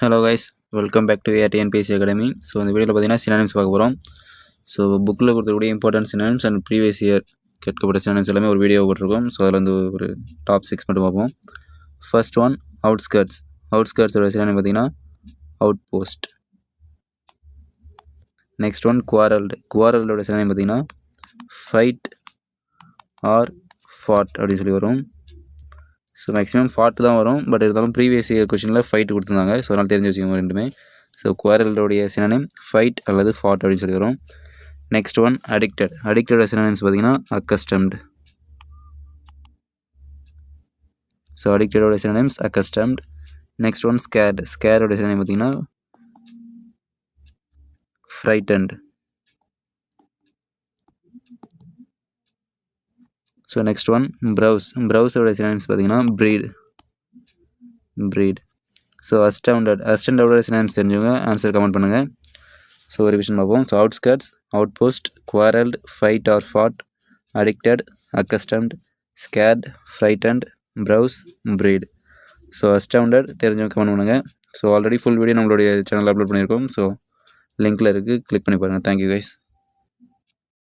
Hello guys, welcome back to ARTNPSC academy. So இந்த வீடியோவில் பார்த்தீங்கன்னா சினானிம்ஸ் பார்க்க போகிறோம். ஸோ புக்கில் கொடுத்துக்கூடிய important synonyms and previous year கேட்கப்பட்ட சினானிம்ஸ் எல்லாமே ஒரு வீடியோ போட்டிருக்கோம். ஸோ அதில் வந்து ஒரு டாப் 6 மட்டும் பார்ப்போம். First one outskirts. அவுட்ஸ்கர்ட்ஸோட சினானிம் பார்த்தீங்கன்னா out post. Next one quarrelled. குவாரல்டோட சினானிம் பார்த்தீங்கன்னா ஃபைட் ஆர் ஃபாட் அப்படின்னு சொல்லி வரும். ஸோ மேக்ஸிமம் ஃபாட் தான் வரும், பட் இருந்தாலும் ப்ரீவியஸ் இயர் கொஷனில் ஃபைட் கொடுத்துருந்தாங்க. ஸோ அதனால் தெரிஞ்சு வச்சுக்கோங்க ரெண்டுமே. ஸோ குவாரலோடைய சினானிம் ஃபைட் அல்லது ஃபாட் அப்படின்னு சொல்லி வரும். Next one addicted. அடிக்டோட சினானிம்ஸ் பார்த்தீங்கன்னா அக்கஸ்டம்டு. ஸோ அடிக்டடோட synonyms accustomed. Next one scared. ஸ்கேரோட சினானிம் பார்த்தீங்கன்னா frightened. So next one brows. ப்ரௌஸோட சினானிம்ஸ் பார்த்தீங்கன்னா ப்ரீட். ஸோ அஸ்டண்டோட சினானிம்ஸ் தெரிஞ்சவங்க ஆன்சர் கமெண்ட் பண்ணுங்கள். ஸோ ஒரு விஷயம் பார்ப்போம். So outskirts, out post, quarrelled, fight or fought, addicted, accustomed, scared, frightened, brows, breed. So astounded தெரிஞ்சவங்க கமெண்ட் பண்ணுங்கள். ஸோ ஆல்ரெடி ஃபுல் வீடியோ நம்மளுடைய சேனலில் அப்லோட் பண்ணியிருக்கோம். ஸோ லிங்க்கில் இருக்குது, கிளிக் பண்ணி பாருங்கள். Thank you guys.